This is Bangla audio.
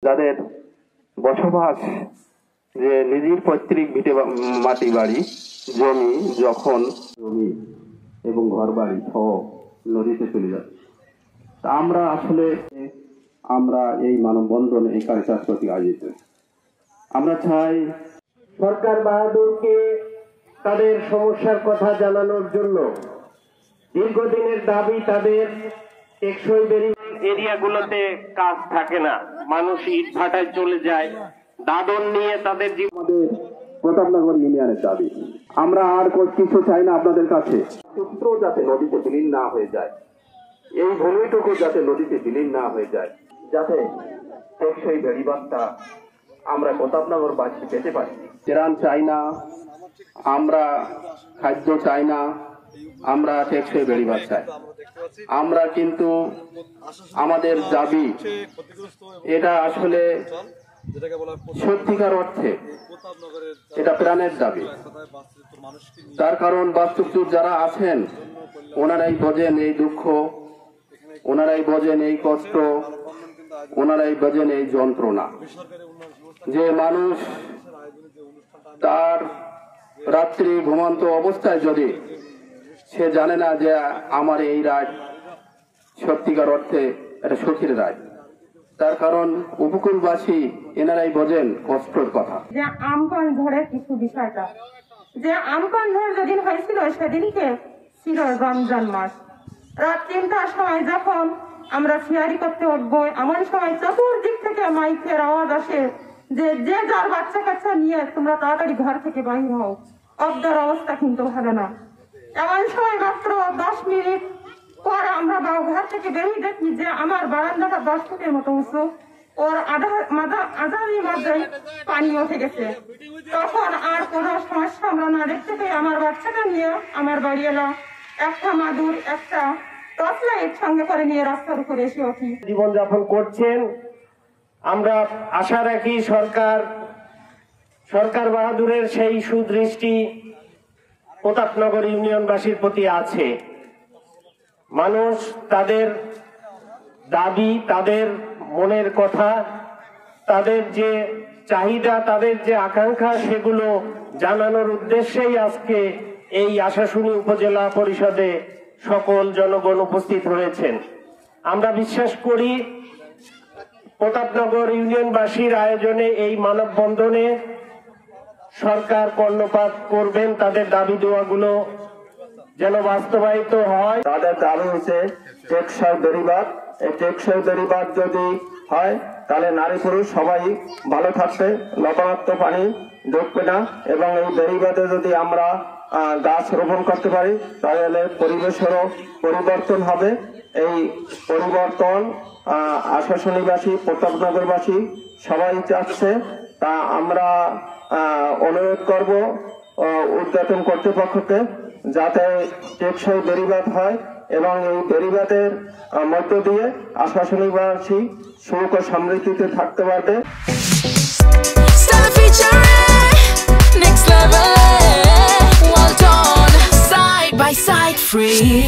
যাদের বসবাস যে নিজের পৈতৃক ভিটে মাটি বাড়ি জমি যখন জমি এবং ঘর বাড়ি সহ নদীতে চলে যাচ্ছে, আমরা আসলে এই মানববন্ধন এই কারিতার প্রতি আয়োজিত। আমরা চাই সরকার বাহাদুরকে তাদের সমস্যার কথা জানানোর জন্য দীর্ঘদিনের দাবি তাদের টেকসই এরিয়াগুলোতে কাজ থাকে না, মানুষ ইট ভাটায় চলে যায়, দাদন নিয়ে তাদের আমাদের প্রতাপনগর ইউনিয়নের দাবি। আমরা আর কিছু চাই না আপনাদের কাছে, সূত্র যাতে নদীতে বিলীন না হয়ে যায়, এই ভূমিটুকু যাতে নদীতে বিলীন না হয়ে যায়, যাতে টেকসই বেড়িবাঁধটা আমরা প্রতাপনগরবাসী পেতে পারি। ত্রাণ চাই না, আমরা খাদ্য চাই না, আমরা টেকসই বেড়িবাঁধ চাই। আমরা কিন্তু আমাদের দাবি এটা আসলে সত্যিকার অর্থে এটা প্রাণের দাবি। তার কারণ বাস্তুচুর যারা আছেন ওনারাই বোঝেন এই দুঃখ, ওনারাই বোঝেন এই কষ্ট, ওনারাই বোঝেন এই যন্ত্রণা, যে মানুষ তার রাত্রি ঘুমন্ত অবস্থায় যদি সে জানে না যে আমার এই রাত সত্যিকার অর্থে এটা সুখের রাত, তার কারণ উপকূলবাসী এনারাই বোঝেন কষ্টের কথা। যে আমকন ধরে কিছু বিষয়টা, যে আমকন ধরে যেদিন হয়েছিল সেদিনকে ছিল রমজান মাস। রাত ৩টার সময় যখন আমরা সিয়ারি করতে উঠবো, এমন সময় চতুর্দিক থেকে মাইকের আওয়াজ আসে যে যে যার বাচ্চা কাচ্চা নিয়ে তোমরা তাড়াতাড়ি ঘর থেকে বাহির হও, অবদার অবস্থা কিন্তু ভালো না। এমন সময় মাত্র 10 মিনিট পর আমরা ঘর থেকে বেরিয়ে দেখি যে আমার বারান্দাটা 10 ফুটের মতো উঁচু, ওর আধারের মধ্যে পানি উঠে গেছে। তখন আর কোনো সমস্যা আমরা না দেখতে পেয়ে আমার বাচ্চাটা নিয়ে আমার বাড়ি এলাম, একটা মাদুর একটা টর্চ লাইট সঙ্গে করে নিয়ে রাস্তার উপরে এসে উঠি। জীবনযাপন করছেন, আমরা আশা রাখি সরকার বাহাদুরের সেই সুদৃষ্টি প্রতাপনগর ইউনিয়নবাসীর প্রতি আছে। মানুষ তাদের দাবি, তাদের মনের কথা, তাদের যে চাহিদা, তাদের যে আকাঙ্ক্ষা, সেগুলো জানানোর উদ্দেশ্যেই আজকে এই আশাশুনি উপজেলা পরিষদে সকল জনগণ উপস্থিত হয়েছেন। আমরা বিশ্বাস করি প্রতাপনগর ইউনিয়নবাসীর আয়োজনে এই মানববন্ধনে সরকার কর্ণপাত করবেন, তাদের দাবি দোয়াগুলো যেন বাস্তবায়িত হয়। তাদের দাবি হচ্ছে টেকসই বেড়িবাঁধ। এই টেকসই বেড়িবাঁধ যদি হয় তাহলে নারী পুরুষ সবাই ভালো থাকবে, লবণাক্ত পানি ঢুকবে না, এবং এই বেড়িবাঁধে যদি আমরা গাছ রোপণ করতে পারি তাহলে পরিবেশেরও পরিবর্তন হবে। এই পরিবর্তন আশাশুনিবাসী, প্রতাপনগরবাসী সবাই চাচ্ছে। তা আমরা অনুরোধ করব উদ্বোধন কর্তৃপক্ষকে যাতে টেকসই বেড়িবাঁধ হয় এবং এই বেড়িবাঁধের মধ্য দিয়ে আশাশুনিবাসী সুখ ও সমৃদ্ধিতে থাকতে পারবে। Well done, side by side, free.